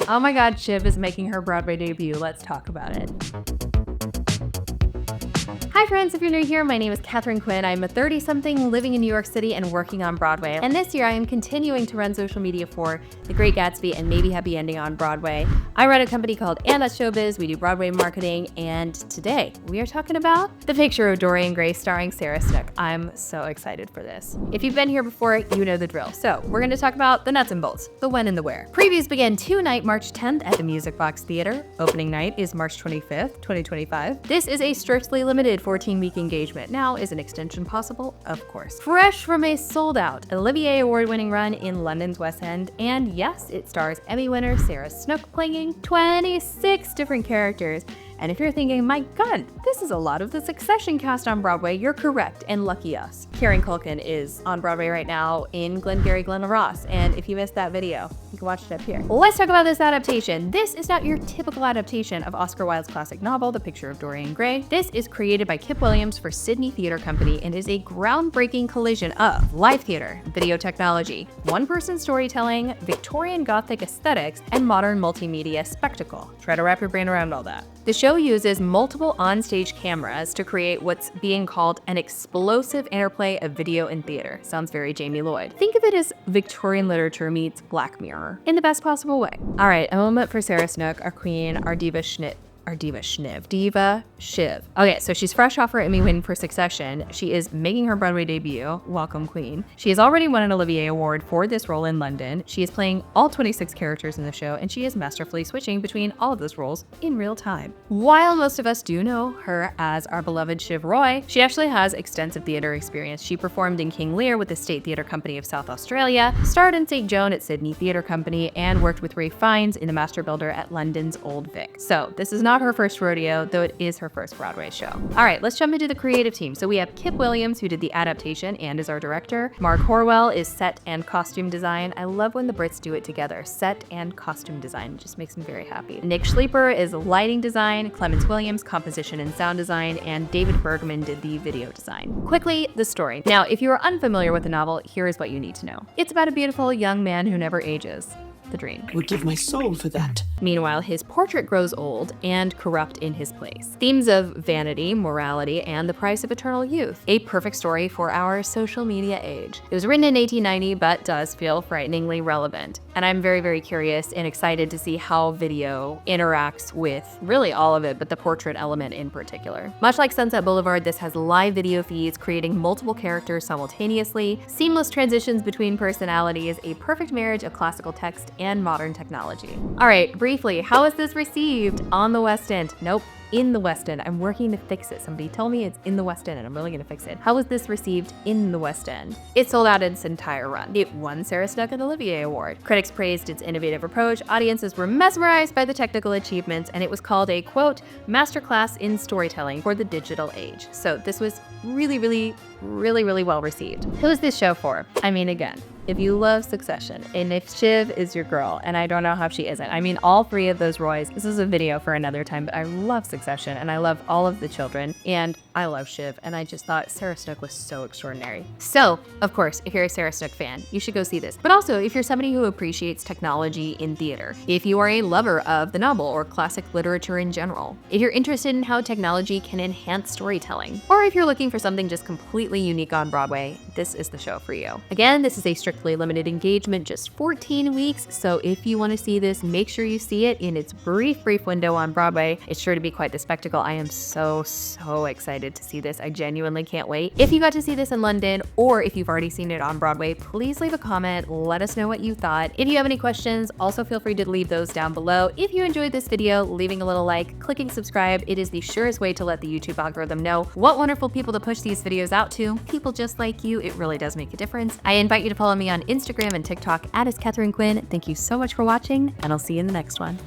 Oh my God, Shiv is making her Broadway debut. Let's talk about it. Hi friends, if you're new here, my name is Katharine Quinn. I'm a 30-something living in New York City and working on Broadway. And this year I am continuing to run social media for The Great Gatsby and Maybe Happy Ending on Broadway. I run a company called Showbiz. We do Broadway marketing, and today we are talking about The Picture of Dorian Gray starring Sarah Snook. I'm so excited for this. If you've been here before, you know the drill. So we're going to talk about the nuts and bolts, the when and the where. Previews begin tonight, March 10th at the Music Box Theater. Opening night is March 25th, 2025. This is a strictly limited 14-week engagement. Now, is an extension possible? Of course. Fresh from a sold-out Olivier Award-winning run in London's West End, and yes, it stars Emmy winner Sarah Snook playing 26 different characters. And if you're thinking, my God, this is a lot of the Succession cast on Broadway, you're correct, and lucky us. Kieran Culkin is on Broadway right now in Glengarry Glen Ross, and if you missed that video, you can watch it up here. Let's talk about this adaptation. This is not your typical adaptation of Oscar Wilde's classic novel, The Picture of Dorian Gray. This is created by Kip Williams for Sydney Theatre Company and is a groundbreaking collision of live theater, video technology, one-person storytelling, Victorian Gothic aesthetics, and modern multimedia spectacle. Try to wrap your brain around all that. The show uses multiple onstage cameras to create what's being called an explosive interplay of video and theater. Sounds very Jamie Lloyd. Think of it as Victorian literature meets Black Mirror in the best possible way. All right, a moment for Sarah Snook, our queen, our diva Shiv. Okay, so she's fresh off her Emmy win for Succession. She is making her Broadway debut. Welcome, queen. She has already won an Olivier Award for this role in London. She is playing all 26 characters in the show, and she is masterfully switching between all of those roles in real time. While most of us do know her as our beloved Shiv Roy, she actually has extensive theater experience. She performed in King Lear with the State Theatre Company of South Australia, starred in St. Joan at Sydney Theatre Company, and worked with Ralph Fiennes in The Master Builder at London's Old Vic. So this is not her first rodeo, though it is her first Broadway show. All right, let's jump into the creative team. So we have Kip Williams, who did the adaptation and is our director. Mark Horwell is set and costume design. I love when the Brits do it together. Set and costume design. It just makes me very happy. Nick Schleiper is lighting design. Clemens Williams, composition and sound design. And David Bergman did the video design. Quickly, the story. Now, if you are unfamiliar with the novel, here is what you need to know. It's about a beautiful young man who never ages. The dream. I would give my soul for that. Meanwhile, his portrait grows old and corrupt in his place. Themes of vanity, morality, and the price of eternal youth. A perfect story for our social media age. It was written in 1890, but does feel frighteningly relevant. And I'm very, very curious and excited to see how video interacts with really all of it, but the portrait element in particular. Much like Sunset Boulevard, this has live video feeds creating multiple characters simultaneously, seamless transitions between personalities, a perfect marriage of classical text and modern technology. All right, briefly, how is this received on the West End? Nope. In the West End. I'm working to fix it. Somebody tell me it's in the West End and I'm really gonna fix it. How was this received in the West End? It sold out its entire run. It won Sarah Snook an Olivier Award. Critics praised its innovative approach, audiences were mesmerized by the technical achievements, and it was called a, quote, masterclass in storytelling for the digital age. So this was really well received. Who is this show for? I mean, again, if you love Succession, and if Shiv is your girl, and I don't know how she isn't. I mean, all three of those Roys, this is a video for another time, but I love Succession, and I love all of the children, and I love Shiv, and I just thought Sarah Snook was so extraordinary. So, of course, if you're a Sarah Snook fan, you should go see this. But also, if you're somebody who appreciates technology in theater, if you are a lover of the novel or classic literature in general, if you're interested in how technology can enhance storytelling, or if you're looking for something just completely unique on Broadway, this is the show for you. Again, this is a strictly limited engagement, just 14 weeks, so if you want to see this, make sure you see it in its brief window on Broadway. It's sure to be quite the spectacle. I am so excited to see this. I genuinely can't wait. If you got to see this in London, or if you've already seen it on Broadway, please leave a comment. Let us know what you thought. If you have any questions, also feel free to leave those down below. If you enjoyed this video, leaving a little like, clicking subscribe, it is the surest way to let the YouTube algorithm know what wonderful people to push these videos out to. People just like you. It really does make a difference. I invite you to follow me on Instagram and TikTok @Katharine Quinn. Thank you so much for watching, and I'll see you in the next one.